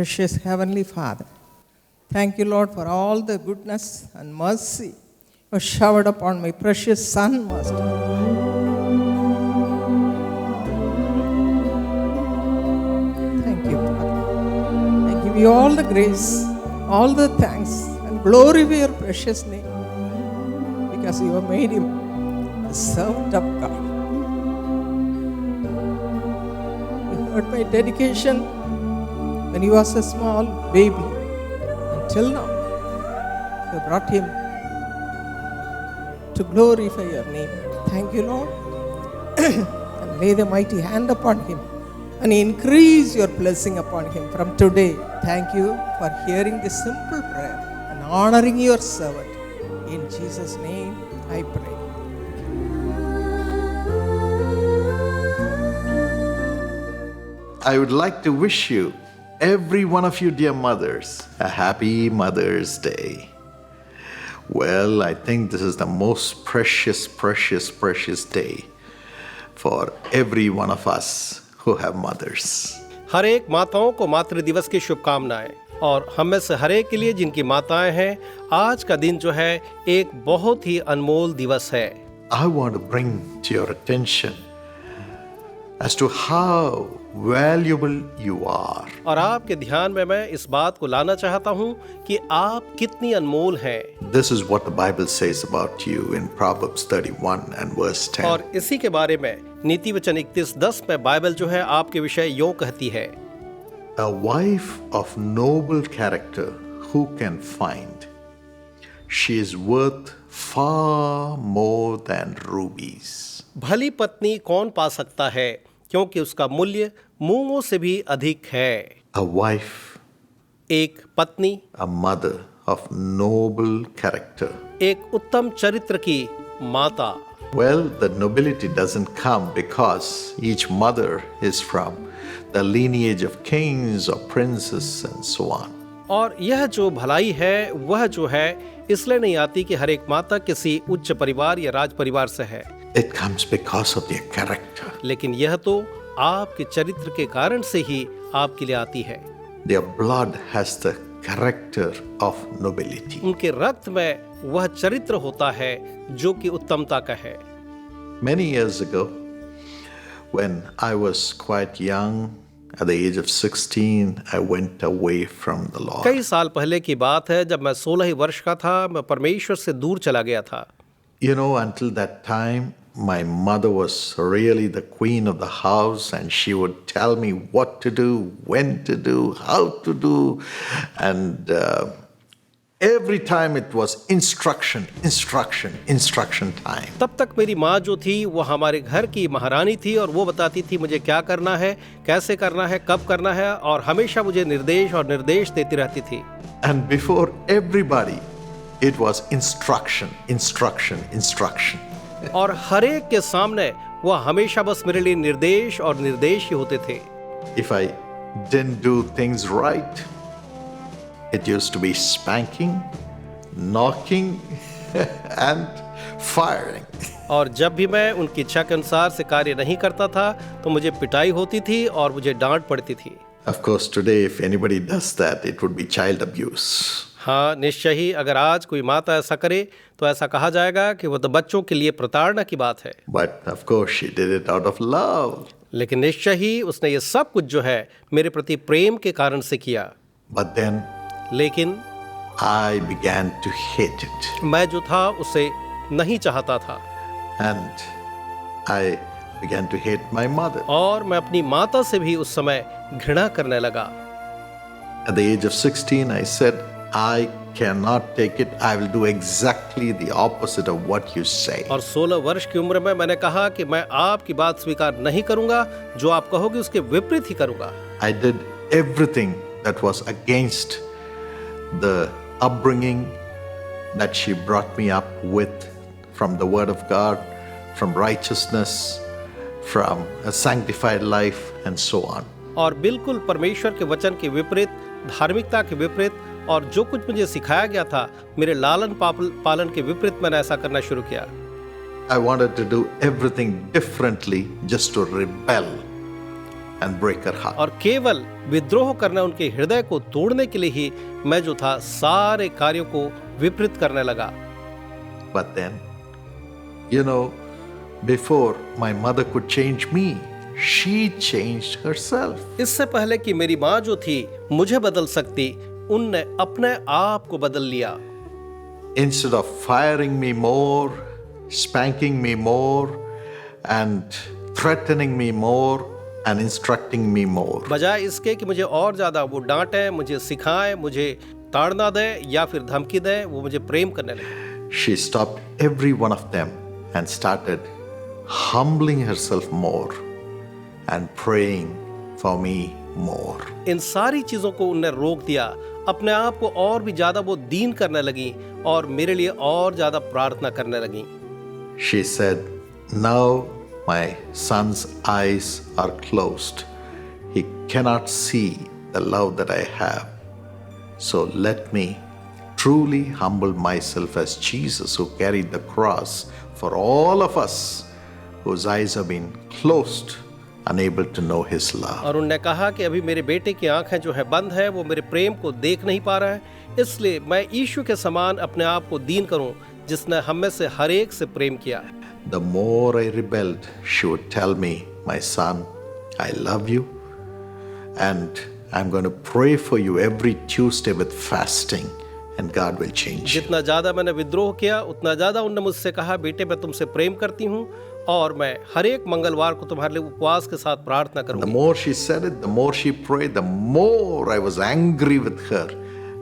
precious Heavenly Father, thank you, Lord, for all the goodness and mercy you have showered upon my precious Son, Master. Thank you, Father. I give you all the grace, all the thanks, and glory for your precious name, because you have made him a servant of God. You heard my dedication when he was a small baby. Until now, you brought him to glorify your name. Thank you, Lord. And lay the mighty hand upon him and increase your blessing upon him from today. Thank you for hearing this simple prayer and honoring your servant. In Jesus' name I pray. I would like to wish you, every one of you dear mothers, a happy Mother's Day. Well, I think this is the most precious day for every one of us who have mothers. हर एक माताओं को मातृ दिवस की शुभकामनाएं, और हम में से हर एक के लिए जिनकी माताएं हैं, आज का दिन जो है एक बहुत ही अनमोल दिवस है. I want to bring to your attention as to how valuable you are. और आपके ध्यान में मैं इस बात को लाना चाहता हूं कि आप कितनी अनमोल हैं. This is what the Bible says about you in Proverbs 31 and verse 10. और इसी के बारे में नीति वचन 31:10 में बाइबल जो है आपके विषय यूं कहती है. A wife of noble character who can find? She is worth far more than rubies. भली पत्नी कौन पा सकता है, क्योंकि उसका मूल्य मूंगों से भी अधिक है. A wife, एक पत्नी, a mother of noble character. एक उत्तम चरित्र की माता. Well, the nobility doesn't come because each mother is from the lineage of kings or princes and so on. और यह जो भलाई है वह जो है इसलिए नहीं आती कि हर एक माता किसी उच्च परिवार या राज परिवार से है. It comes because of their character. लेकिन यह तो आपके चरित्र के कारण से ही आपके लिए आती है. Their blood has the character of nobility. उनके रक्त में वह चरित्र होता है जो कि उत्तमता का है. Many years ago, when I was quite young, at the age of 16, I went away from the Lord. कई साल पहले की बात है, जब मैं 16 ही वर्ष का था, मैं परमेश्वर से दूर चला गया था. You know, until that time, my mother was really the queen of the house, and she would tell me what to do, when to do, how to do, and every time it was instruction time. तब तक मेरी माँ जो थी वो हमारे घर की महारानी थी, और वो बताती थी मुझे क्या करना है, कैसे करना है, कब करना है, और हमेशा मुझे निर्देश देती रहती थी. And before everybody, it was instruction. और हर एक के सामने वह हमेशा बस मेरे लिए निर्देश ही होते थे. If I didn't do things right, it used to be spanking, knocking, and firing. और जब भी मैं उनकी इच्छा के अनुसार से कार्य नहीं करता था तो मुझे पिटाई होती थी और मुझे डांट पड़ती थी. Of course, today if anybody does that, it would be child abuse. हाँ, निश्चय ही अगर आज कोई माता ऐसा करे तो ऐसा कहा जाएगा कि वो तो बच्चों के लिए प्रताड़ना की बात है. But of course, she did it out of love. लेकिन निश्चय ही उसने ये सब कुछ जो है मेरे प्रति प्रेम के कारण से किया. But then लेकिन I began to hate it. मैं जो था उसे नहीं चाहता था. And I began to hate my mother. और मैं अपनी माता से भी उस समय घृणा करने लगा. At the age of 16, I said, I cannot take it. I will do exactly the opposite of what you say. और 16 वर्ष की उम्र में मैंने कहा कि मैं आपकी बात स्वीकार नहीं करूंगा, जो आप कहोगे उसके विपरीत ही करूंगा. I did everything that was against the upbringing that she brought me up with, from the Word of God, from righteousness, from a sanctified life, and so on. और बिल्कुल परमेश्वर के वचन के विपरीत, धार्मिकता के विपरीत, और जो कुछ मुझे सिखाया गया था मेरे लालन पालन के विपरीत मैंने ऐसा करना शुरू किया. I wanted to do everything differently just to rebel and break her heart. और केवल विद्रोह करना, उनके हृदय को तोड़ने के लिए ही मैं जो था सारे कार्यों को विपरीत करने लगा। But then, you know, before my mother could change me, she changed herself. इससे पहले कि मेरी माँ जो थी मुझे बदल सकती, उनने अपने आप को बदल लिया। Instead of firing me more, spanking me more, and threatening me more, and instructing me more, बजाय इसके कि मुझे और ज्यादा वो डांटे, मुझे सिखाए, मुझे ताड़ना दे या फिर धमकी दे, वो मुझे प्रेम करने लगी। she stopped every one of them and started humbling herself more and praying for me more. इन सारी चीजों को उनने रोक दिया, अपने आप को और भी ज्यादा वो दीन करने लगी और मेरे लिए और ज्यादा प्रार्थना करने लगी। She said, now my son's eyes are closed. He cannot see the love that I have. So let me truly humble myself as Jesus, who carried the cross for all of us whose eyes have been closed, unable to know his love. और उनने कहा कि अभी मेरे बेटे की आंखें जो है बंद है, वो मेरे प्रेम को देख नहीं पा रहा है, इसलिए मैं यीशु के समान अपने आप को दीन करूं, जिसने हम में से हर एक से प्रेम किया। The more I rebelled, she would tell me, my son, I love you, and I'm going to pray for you every Tuesday with fasting, and God will change you. जितना ज्यादा मैंने विद्रोह किया, उतना ज्यादा उनने मुझसे कहा, बेटे मैं तुमसे प्रेम करती हूँ और मैं हर एक मंगलवार को तुम्हारे लिए उपवास के साथ प्रार्थना The करूंगी। more she said it, the more she prayed, the more I was angry with her.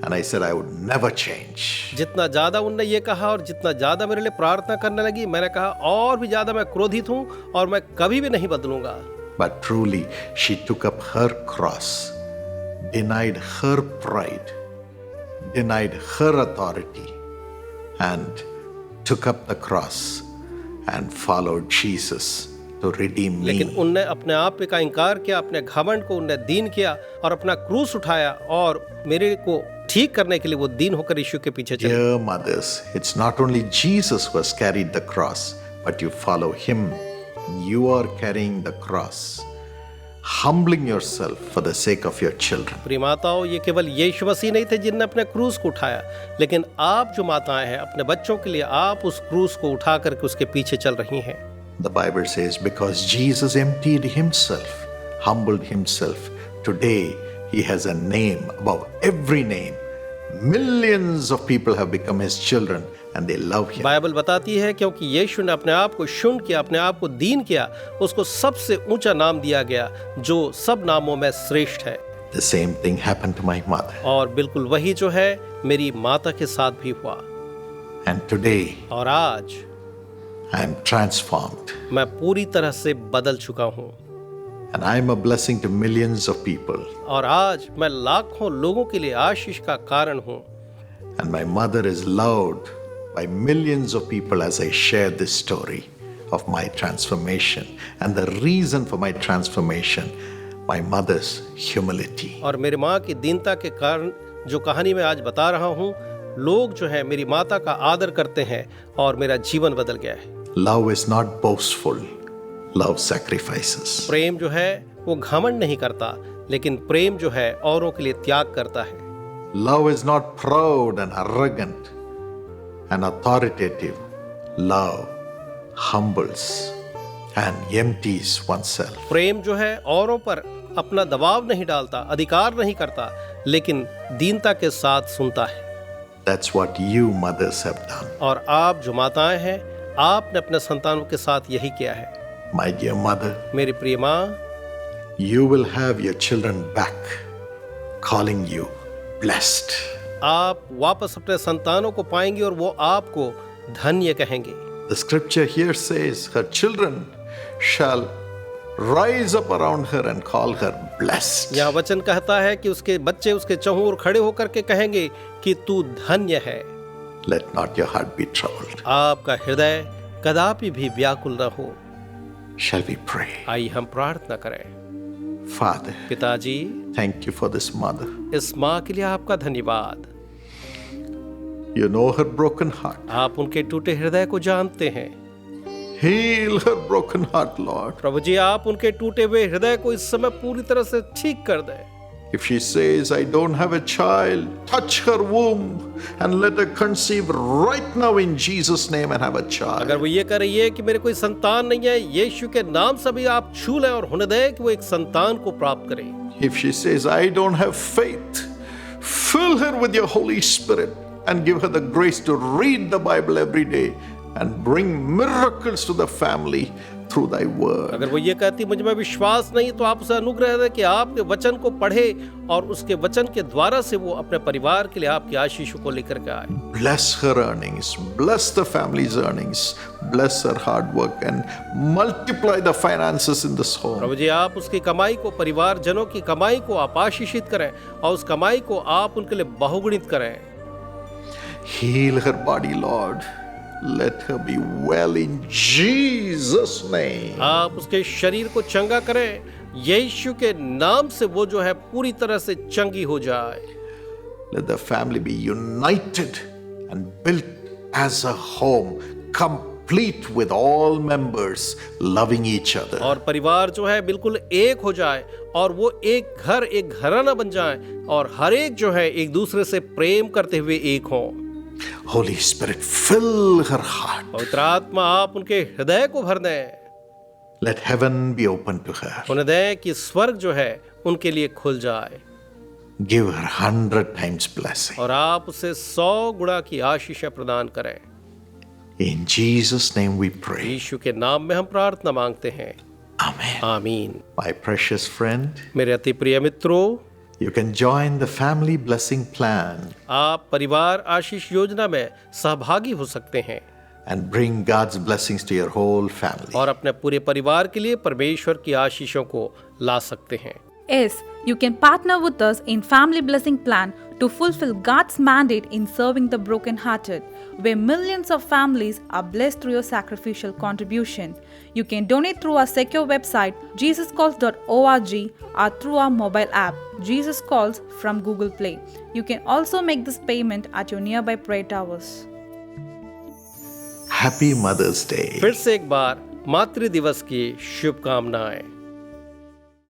And I said I would never change. जितना ज्यादा उनने ये कहा और जितना ज्यादा मेरे लिए प्रार्थना करने लगी, मैंने कहा और भी ज्यादा मैं क्रोधित हूँ और मैं कभी भी नहीं बदलूंगा। But truly, she took up her cross, denied her pride, denied her authority, and took up the cross and followed Jesus to redeem me. लेकिन उनने अपने आप का इनकार किया, अपने घमंड को उनने दीन किया और अपना क्रूस उठाया और मेरे को ठीक करने के लिए वो दीन होकर यीशु के पीछे चले। Dear mothers, it's not only Jesus who has carried the cross, but you follow him. You are carrying the cross, humbling yourself for the sake of your children. प्रिय माताओं, ये केवल यीशु मसीह नहीं थे जिनने अपने क्रूस को उठाया, लेकिन आप जो माताएं हैं, अपने बच्चों के लिए आप उस क्रूस को उठा करके उसके पीछे चल रही हैं। The Bible says, because Jesus emptied himself, humbled himself, today he has a name above every name. Millions of people have become his children and they love him. Bible बताती है क्योंकि यीशु ने अपने आप को शून्य किया, अपने आप को दीन किया, उसको सबसे ऊंचा नाम दिया गया जो सब नामों में श्रेष्ठ है। The same thing happened to my mother. और बिल्कुल वही जो है मेरी माता के साथ भी हुआ। And today और आज I am transformed मैं पूरी तरह से बदल चुका हूँ and I am a blessing to millions of people. और आज मैं लाखों लोगों के लिए आशीष का कारण हूँ। And my mother is loved by millions of people as I share this story of my transformation. And the reason for my transformation, my mother's humility. और मेरी माँ की दीनता के कारण जो कहानी मैं आज बता रहा हूँ, लोग जो है मेरी माता का आदर करते हैं और मेरा जीवन बदल गया है। Love is not boastful. Love sacrifices. प्रेम जो है वो घमंड नहीं करता, लेकिन प्रेम जो है औरों के लिए त्याग करता है। Love is not proud and arrogant and authoritative. Love humbles and empties oneself. प्रेम जो है औरों पर अपना दबाव नहीं डालता, अधिकार नहीं करता, लेकिन दीनता के साथ सुनता है। That's what you mothers have done. और आप जो माताएं हैं, आपने अपने संतानों के साथ यही किया है। My dear mother, मेरी प्रिय माँ, you will have your children back calling you blessed. आप वापस अपने संतानों को पाएंगे और वो आपको धन्य कहेंगे। The scripture here says her children shall rise up around her and call her blessed. यहाँ वचन कहता है कि उसके बच्चे उसके चहुँ ओर खड़े होकर के कहेंगे कि तू धन्य है। Let not your heart be troubled. आपका हृदय कदापि भी व्याकुल न हो। Shall we pray? आइए हम प्रार्थना करें। Father, पिताजी, thank you for this mother. इस माँ के लिए आपका धन्यवाद। You know her broken heart. आप उनके टूटे हृदय को जानते हैं। Heal her broken heart, Lord. प्रभु जी, आप उनके टूटे हुए हृदय को इस समय पूरी तरह से ठीक कर दें। If she says, I don't have a child, touch her womb and let her conceive right now in Jesus' name and have a child. अगर वो ये कह रही है कि मेरे कोई संतान नहीं है, यीशु के नाम से भी आप छू लें और होने दें कि वो एक संतान को प्राप्त करे। If she says, I don't have faith, fill her with your Holy Spirit and give her the grace to read the Bible every day and bring miracles to the family through thy word. अगर वो ये कहती मुझ में विश्वास नहीं, तो आप उसे अनुग्रह दें कि आपके वचन को पढ़े और उसके वचन के द्वारा से वो अपने परिवार के लिए आपकी आशीषों को लेकर के आए। Bless her earnings, bless the family's earnings, bless her hard work and multiply the finances in this home. प्रभु जी, आप उसकी कमाई को, परिवार जनों की कमाई को आप आशीषित करें और उस कमाई को आप उनके लिए बहुगुणित करें। Heal her body, Lord. Let her be well in Jesus' name. आप उसके शरीर को चंगा करें, यीशु के नाम से वो जो है पूरी तरह से चंगी हो जाए। Let the family be united and built as a home, complete with all members loving each other. और परिवार जो है बिल्कुल एक हो जाए और वो एक घर, एक घराना बन जाए और हर एक जो है एक दूसरे से प्रेम करते हुए एक हो। Holy Spirit, fill her heart. पवित्र आत्मा, आप उनके हृदय को भर दें। Let heaven be open to her. उन्हें दें कि स्वर्ग जो है उनके लिए खुल जाए। Give her 100 times blessing. और आप उसे 100 गुणा की आशीष प्रदान करें। In Jesus' name we pray. यीशु के नाम में हम प्रार्थना मांगते हैं। Amen. आमीन। My precious friend, मेरे अति प्रिय मित्रों, you can join the family blessing plan आप परिवार आशीष योजना में सहभागी हो सकते हैं and bring God's blessings to your whole family. और अपने पूरे परिवार के लिए परमेश्वर की आशीषों को ला सकते हैं। Yes, you can partner with us in Family Blessing Plan to fulfill God's mandate in serving the brokenhearted, where millions of families are blessed through your sacrificial contribution. You can donate through our secure website, jesuscalls.org, or through our mobile app, Jesus Calls from Google Play. You can also make this payment at your nearby prayer towers. Happy Mother's Day. फिर से एक बार मातृ दिवस की शुभकामनाएं।